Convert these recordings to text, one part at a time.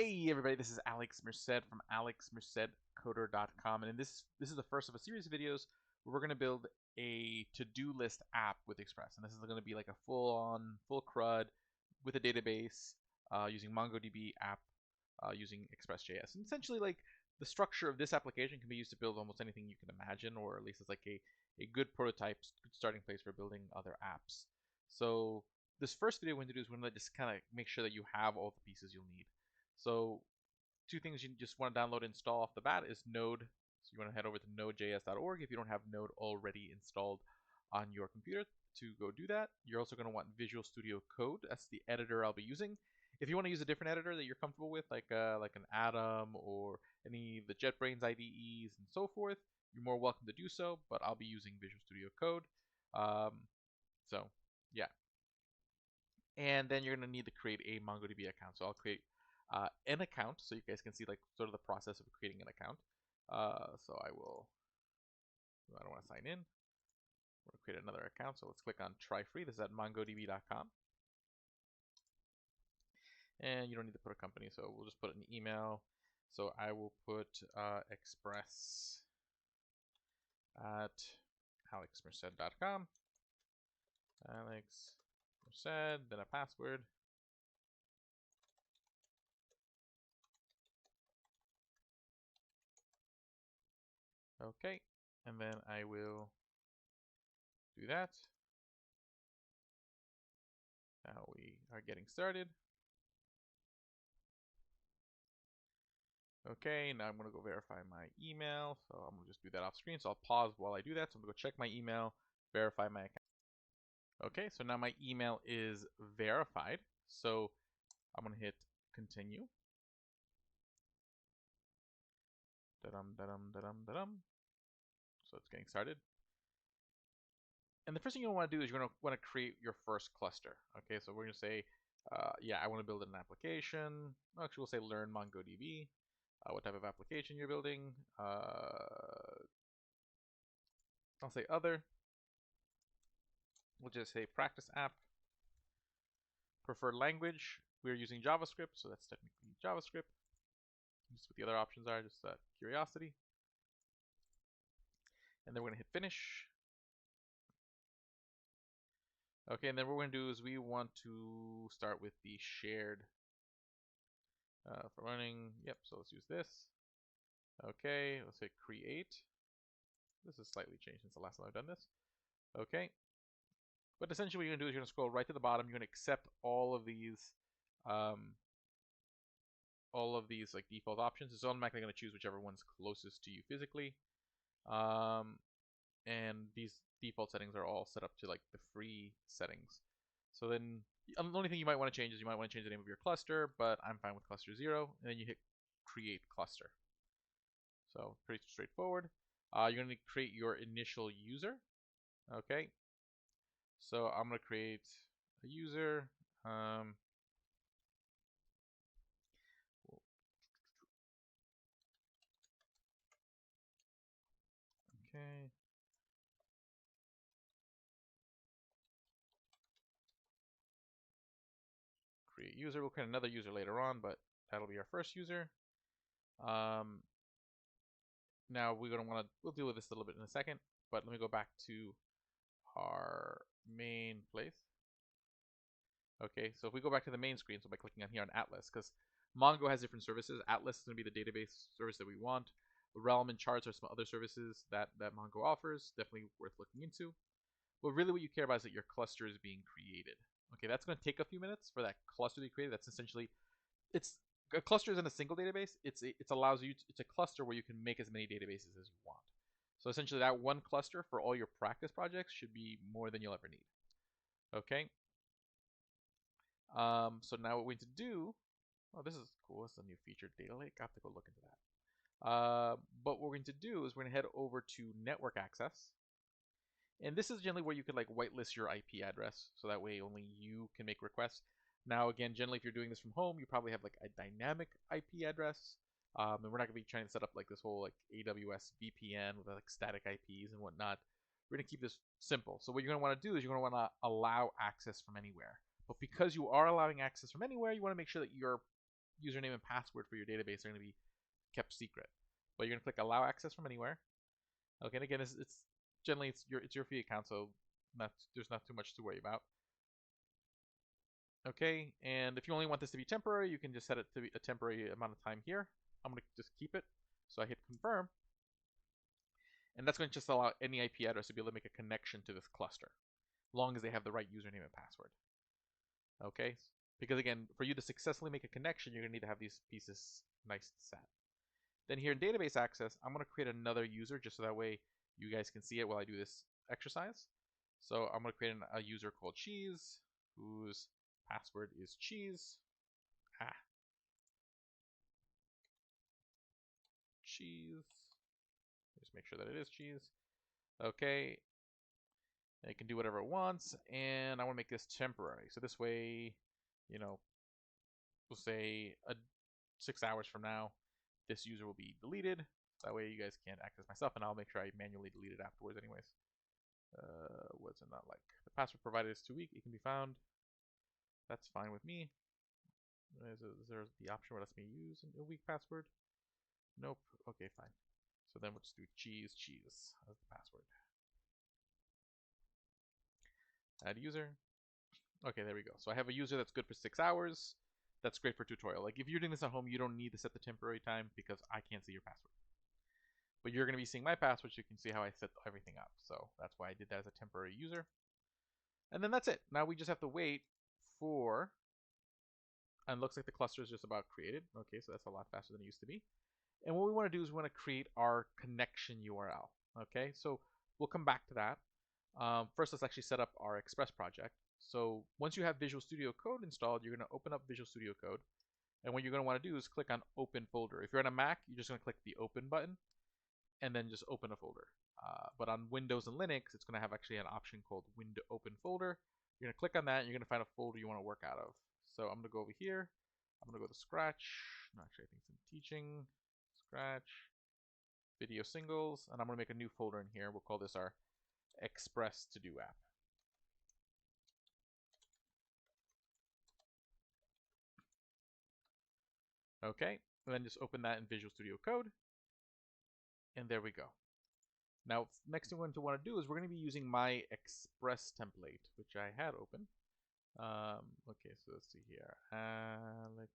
Hey everybody, this is Alex Merced from alexmercedcoder.com, and this is the first of a series of videos where we're going to build a to-do list app with Express, and this is going to be like a full CRUD with a database using MongoDB app using ExpressJS. And essentially, like, the structure of this application can be used to build almost anything you can imagine, or at least it's like a good prototype, good starting place for building other apps. So this first video we're going to do is we're going to just kind of make sure that you have all the pieces you'll need. So two things you just want to download and install off the bat is Node. So you want to head over to nodejs.org if you don't have Node already installed on your computer to go do that. You're also going to want Visual Studio Code. That's the editor I'll be using. If you want to use a different editor that you're comfortable with, like an Atom or any of the JetBrains IDEs and so forth, you're more welcome to do so, but I'll be using Visual Studio Code. So yeah. And then you're going to need to create a MongoDB account. So I'll create an account so you guys can see like sort of the process of creating an account. So I don't want to sign in. We're going to create another account. So let's click on try free. This is at mongodb.com. And you don't need to put a company, so we'll just put an email. So I will put express at alexmerced.com. Alex Merced, then a password. Okay, and then I will do that. Now we are getting started. Okay, now I'm going to go verify my email. So I'm going to just do that off screen. So I'll pause while I do that. So I'm going to go check my email, verify my account. Okay, so now my email is verified. So I'm going to hit continue. So it's getting started. And the first thing you want to do is you're going to want to create your first cluster. Okay, so we're going to say, yeah, I want to build an application. Actually, we'll say learn MongoDB. What type of application you're building. I'll say other. We'll just say practice app. Preferred language. We're using JavaScript, so that's technically JavaScript. Just what the other options are, just curiosity. And then we're going to hit finish. Okay, and then what we're going to do is we want to start with the shared for running. Yep, so let's use this. Okay, let's hit create. This is slightly changed since the last time I've done this. Okay. But essentially what you're going to do is you're going to scroll right to the bottom. You're going to accept all of these like default options. It's automatically going to choose whichever one's closest to you physically. And these default settings are all set up to like the free settings. So then the only thing you might want to change is you might want to change the name of your cluster, but I'm fine with cluster 0. And then you hit create cluster. So pretty straightforward. You're going to create your initial user. Okay. So I'm going to create a user. Okay. Create user. We'll create another user later on, but that'll be our first user. Now we're going to want to, we'll deal with this a little bit in a second, but let me go back to our main place. Okay, so if we go back to the main screen, so by clicking on here on Atlas, because Mongo has different services. Atlas is going to be the database service that we want. Realm and Charts are some other services that Mongo offers, definitely worth looking into. But really what you care about is that your cluster is being created. Okay, that's going to take a few minutes for that cluster to be created. That's essentially, a cluster isn't a single database. It's a cluster where you can make as many databases as you want. So essentially that one cluster for all your practice projects should be more than you'll ever need. Okay. So now what we need to do, oh, this is cool. This is a new feature, data lake. I have to go look into that. But what we're going to do is we're going to head over to network access. And this is generally where you could like whitelist your IP address, so that way only you can make requests. Now, again, generally if you're doing this from home, you probably have like a dynamic IP address. And we're not going to be trying to set up like this whole like AWS VPN with like static IPs and whatnot. We're going to keep this simple. So what you're going to want to do is you're going to want to allow access from anywhere. But because you are allowing access from anywhere, you want to make sure that your username and password for your database are going to be kept secret. But you're going to click allow access from anywhere. Okay, and again, it's generally it's your free account, so there's not too much to worry about. Okay, and if you only want this to be temporary, you can just set it to be a temporary amount of time here. I'm going to just keep it. So I hit confirm. And that's going to just allow any IP address to be able to make a connection to this cluster, as long as they have the right username and password. Okay, because again, for you to successfully make a connection, you're going to need to have these pieces nice and set. Then here in database access, I'm going to create another user just so that way you guys can see it while I do this exercise. So I'm going to create a user called cheese, whose password is cheese. Cheese. Just make sure that it is cheese. Okay. It can do whatever it wants, and I want to make this temporary. So this way, you know, we'll say 6 hours from now, this user will be deleted. That way you guys can't access my stuff, and I'll make sure I manually delete it afterwards anyways. What's it not like? The password provided is too weak. It can be found. That's fine with me. Is there the option where lets me use a weak password? Nope. Okay, fine. So then we'll just do cheese as the password. Add user. Okay, there we go. So I have a user that's good for 6 hours. That's great for tutorial. Like if you're doing this at home, you don't need to set the temporary time because I can't see your password. But you're going to be seeing my password, so you can see how I set everything up. So that's why I did that as a temporary user. And then that's it. Now we just have to wait for, and it looks like the cluster is just about created. Okay, so that's a lot faster than it used to be. And what we want to do is we want to create our connection URL. Okay, so we'll come back to that. First, let's actually set up our Express project. So once you have Visual Studio Code installed, you're going to open up Visual Studio Code. And what you're going to want to do is click on Open Folder. If you're on a Mac, you're just going to click the Open button and then just open a folder. But on Windows and Linux, it's going to have actually an option called Window Open Folder. You're going to click on that, and you're going to find a folder you want to work out of. So I'm going to go over here. I'm going to go to Scratch. No, actually, I think it's in Teaching. Scratch. Video Singles. And I'm going to make a new folder in here. We'll call this our Express To Do app. Okay, and then just open that in Visual Studio Code. And there we go. Now, next thing we're going to want to do is we're going to be using my Express template, which I had open. Okay, so let's see here. Alex.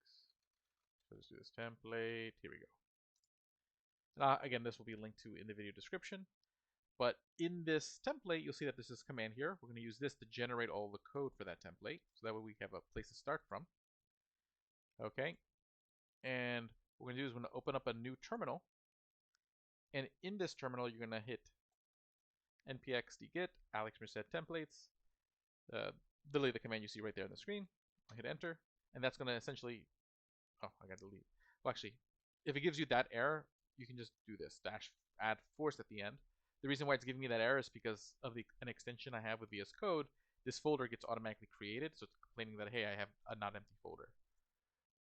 So let's do this template. Here we go. Again, this will be linked to in the video description. But in this template, you'll see that there's this command here. We're going to use this to generate all the code for that template. So that way we have a place to start from. Okay. And what we're going to do is we're going to open up a new terminal. And in this terminal, you're going to hit npx-git Alex Merced templates. Delete the command you see right there on the screen. I'll hit enter. And that's going to essentially... Oh, I got to delete. Well, actually, if it gives you that error, you can just do this. Add force at the end. The reason why it's giving me that error is because of an extension I have with VS Code. This folder gets automatically created, so it's complaining that, hey, I have a not empty folder.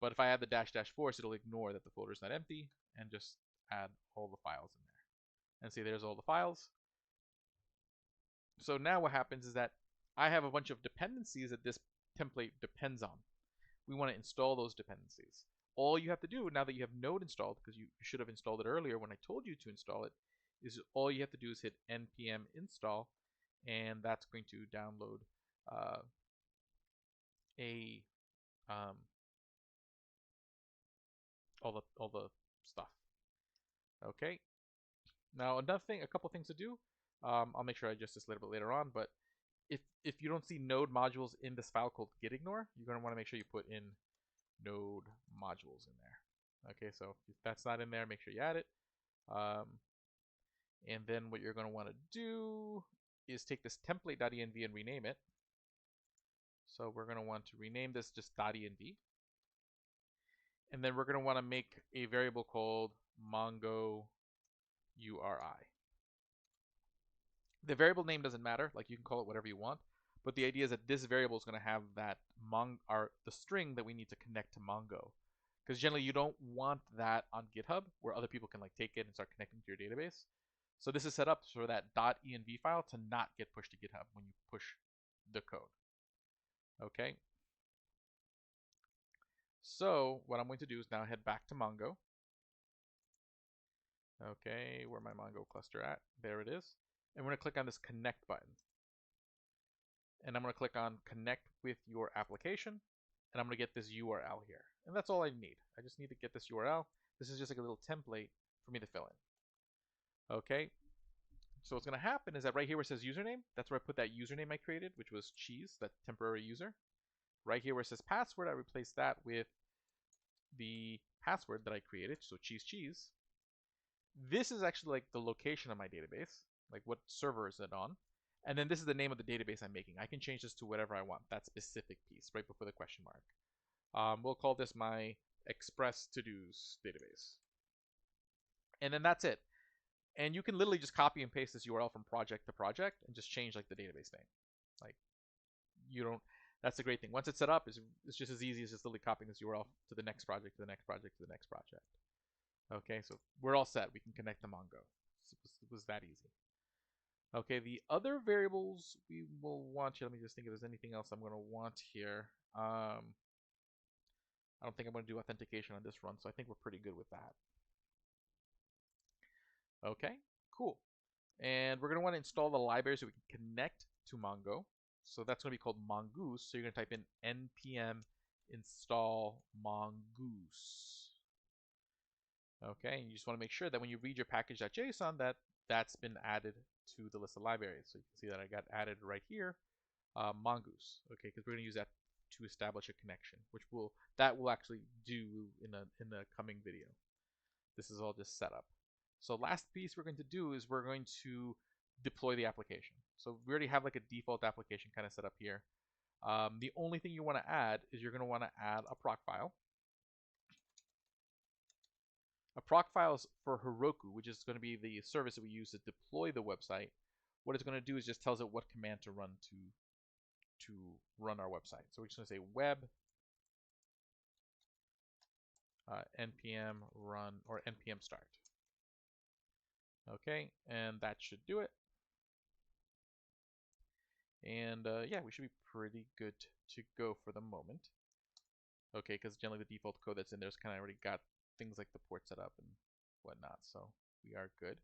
But if I add the -- force, it'll ignore that the folder is not empty and just add all the files in there. And see, there's all the files. So now what happens is that I have a bunch of dependencies that this template depends on. We want to install those dependencies. All you have to do now that you have Node installed, because you should have installed it earlier when I told you to install it, is all you have to do is hit npm install, and that's going to download all the stuff. Okay. Now a couple things to do. I'll make sure I adjust this a little bit later on, but if you don't see node modules in this file called gitignore, you're going to want to make sure you put in node modules in there. Okay, so if that's not in there, make sure you add it. And then what you're going to want to do is take this template.env and rename it. So we're going to want to rename this just .env. And then we're going to want to make a variable called MongoURI. The variable name doesn't matter, like you can call it whatever you want, but the idea is that this variable is going to have that the string that we need to connect to Mongo. Because generally you don't want that on GitHub where other people can like take it and start connecting to your database. So this is set up for that .env file to not get pushed to GitHub when you push the code. Okay. So what I'm going to do is now head back to Mongo. Okay, where my Mongo cluster at? There it is. And we're going to click on this connect button. And I'm going to click on connect with your application. And I'm going to get this URL here. And that's all I need. I just need to get this URL. This is just like a little template for me to fill in. Okay. So what's going to happen is that right here where it says username, that's where I put that username I created, which was cheese, that temporary user. Right here where it says password, I replaced that with the password that I created, so cheese. This is actually like the location of my database, like what server is it on. And then this is the name of the database I'm making. I can change this to whatever I want, that specific piece, right before the question mark. We'll call this my Express To-Dos database. And then that's it. And you can literally just copy and paste this URL from project to project and just change like the database name. Like you don't, that's the great thing. Once it's set up, it's just as easy as just literally copying this URL to the next project, to the next project, to the next project. Okay, so we're all set. We can connect to Mongo. It was that easy. Okay, the other variables we will want here. Let me just think if there's anything else I'm going to want here. I don't think I'm going to do authentication on this run, so I think we're pretty good with that. Okay, cool. And we're going to want to install the library so we can connect to Mongo. So that's going to be called Mongoose. So you're going to type in npm install mongoose. Okay, and you just want to make sure that when you read your package.json that's been added to the list of libraries. So you can see that I got added right here, mongoose. Okay, because we're going to use that to establish a connection, which will actually do in the coming video. This is all just set up. So last piece we're going to do is we're going to deploy the application. So we already have like a default application kind of set up here. The only thing you want to add is you're going to want to add a proc file. A proc file is for Heroku, which is going to be the service that we use to deploy the website. What it's going to do is just tells it what command to run to run our website. So we're just going to say web npm run or npm start. Okay, and that should do it. And yeah, we should be pretty good to go for the moment. Okay, because generally the default code that's in there is kind of already got things like the port set up and whatnot, so we are good.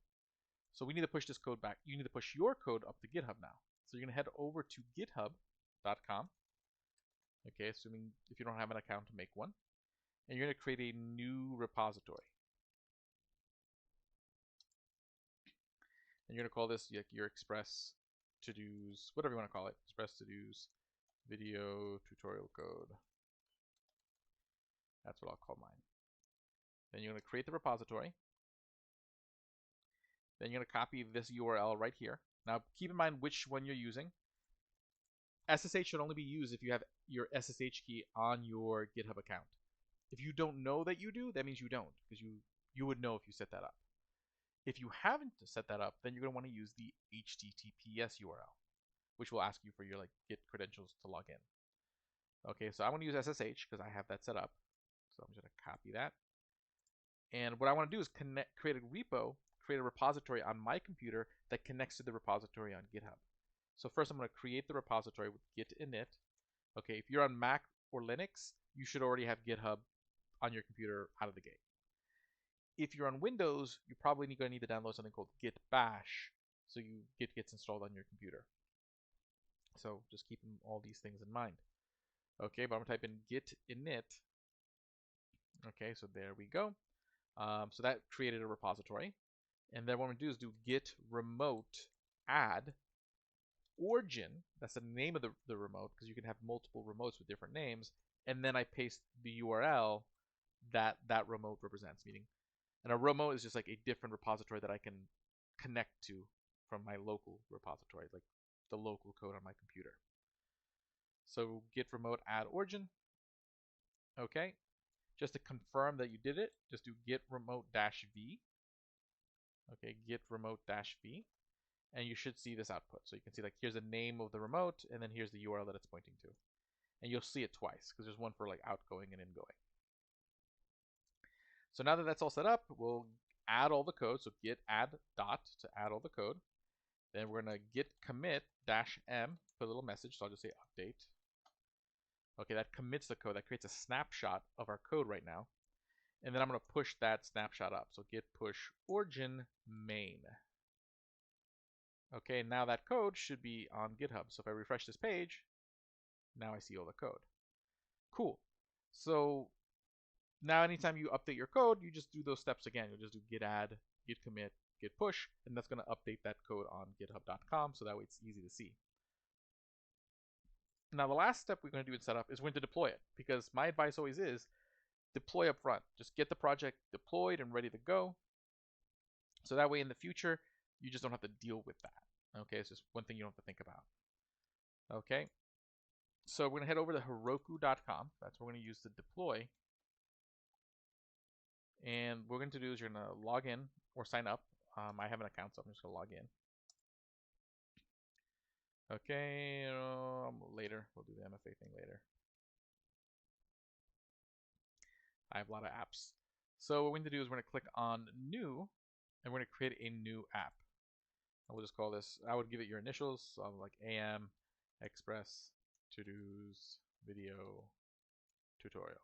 So we need to push this code back. You need to push your code up to GitHub now. So you're going to head over to github.com. Okay, assuming if you don't have an account, to make one. And you're going to create a new repository. And you're going to call this your Express To-Dos, whatever you want to call it. Express To-Dos video tutorial code. That's what I'll call mine. Then you're going to create the repository. Then you're going to copy this URL right here. Now keep in mind which one you're using. SSH should only be used if you have your SSH key on your GitHub account. If you don't know that you do, that means you don't, because you would know if you set that up. If you haven't set that up, then you're going to want to use the HTTPS URL, which will ask you for your Git credentials to log in. Okay, so I want to use SSH because I have that set up. So I'm just going to copy that. And what I want to do is create a repo, create a repository on my computer that connects to the repository on GitHub. So first I'm going to create the repository with git init. Okay, if you're on Mac or Linux, you should already have GitHub on your computer out of the gate. If you're on Windows, you're probably going to need to download something called git bash, so Git gets installed on your computer. So just keeping all these things in mind. Okay, but I'm going to type in git init. Okay, so there we go. So that created a repository. And then what I'm going to do is do git remote add origin. That's the name of the remote, because you can have multiple remotes with different names. And then I paste the URL that remote represents, meaning, and a remote is just like a different repository that I can connect to from my local repository, like the local code on my computer. So git remote add origin. Okay. Just to confirm that you did it, just do git remote -v. Okay, git remote -v. And you should see this output. So you can see here's the name of the remote, and then here's the URL that it's pointing to. And you'll see it twice, because there's one for outgoing and ingoing. So now that that's all set up, we'll add all the code. So git add dot to add all the code. Then we're going to git commit -m, put a little message. So I'll just say update. Okay, that commits the code. That creates a snapshot of our code right now. And then I'm going to push that snapshot up. So git push origin main. Okay, now that code should be on GitHub. So if I refresh this page, now I see all the code. Cool. So now anytime you update your code, you just do those steps again. You'll just do git add, git commit, git push, and that's going to update that code on github.com, so that way it's easy to see. Now the last step we're going to do in setup is when to deploy it, because my advice always is deploy up front. Just get the project deployed and ready to go, so that way in the future you just don't have to deal with that. Okay, it's just one thing you don't have to think about. Okay, so we're going to head over to Heroku.com. That's what we're going to use to deploy. And what we're going to do is you're going to log in or sign up. I have an account, so I'm just going to log in. Okay, later. We'll do the MFA thing later. I have a lot of apps. So what we're going to do is we're going to click on New, and we're going to create a new app. And we'll just call this, I would give it your initials, so like AM, Express, To-Dos, Video, Tutorial.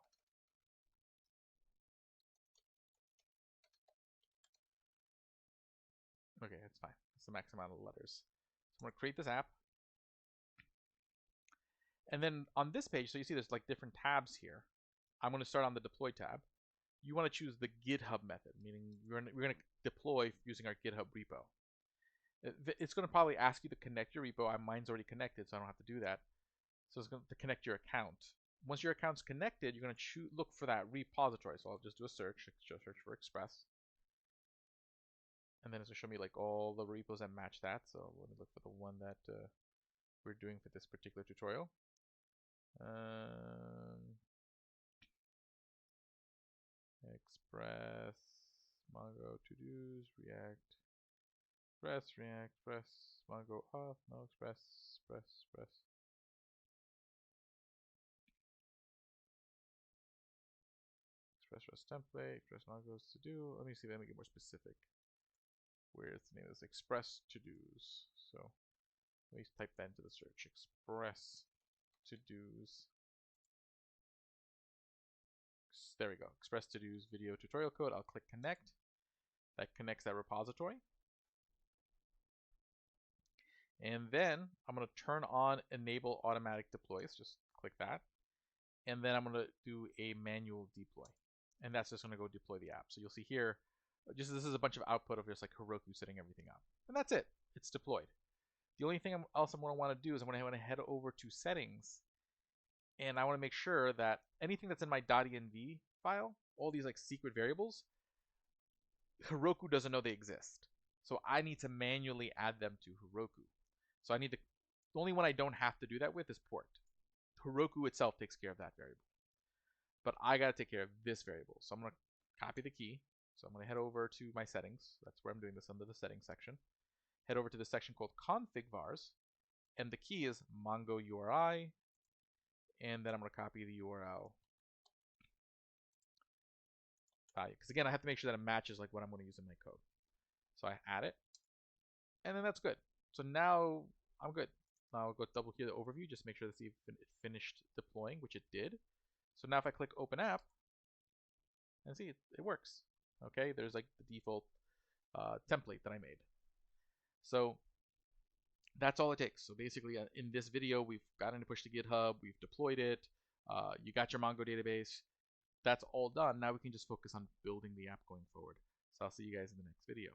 Okay, that's fine. That's the max amount of letters. So I'm going to create this app. And then on this page, so you see there's like different tabs here. I'm going to start on the deploy tab. You want to choose the GitHub method, meaning we're going to deploy using our GitHub repo. It's going to probably ask you to connect your repo. Mine's already connected, so I don't have to do that. So it's going to connect your account. Once your account's connected, you're going to look for that repository. So I'll just do a search for Express. And then it's going to show me like all the repos that match that. So I'm going to look for the one that we're doing for this particular tutorial. Express, Mongo, To-Dos, React, Express, Mongo auth, no, Express. Express template, Express Mongo's to-do. Let me see, let me get more specific. Where's the name of this? Express to-dos. So let me type that into the search. Express to-dos. There we go. Express to-dos video tutorial code. I'll click connect. That connects that repository. And then I'm going to turn on enable automatic deploys. Just click that. And then I'm going to do a manual deploy. And that's just going to go deploy the app. So you'll see here, this is a bunch of output of just like Heroku setting everything up. And that's it. It's deployed. The only thing else I'm going to want to do is I'm going to head over to settings. And I want to make sure that anything that's in my .env file, all these like secret variables, Heroku doesn't know they exist. So I need to manually add them to Heroku. So I need to, the only one I don't have to do that with is port. Heroku itself takes care of that variable. But I got to take care of this variable. So I'm going to copy the key. So I'm going to head over to my settings. That's where I'm doing this, under the settings section. Head over to the section called config vars. And the key is Mongo URI. And then I'm going to copy the URL value. Because again, I have to make sure that it matches like what I'm going to use in my code. So I add it. And then that's good. So now I'm good. Now I'll go double click the overview, just make sure to see if it finished deploying, which it did. So now if I click open app, and see, it works. Okay, there's like the default template that I made. So that's all it takes. So basically in this video, we've gotten to push to GitHub, we've deployed it, you got your Mongo database. That's all done. Now we can just focus on building the app going forward. So I'll see you guys in the next video.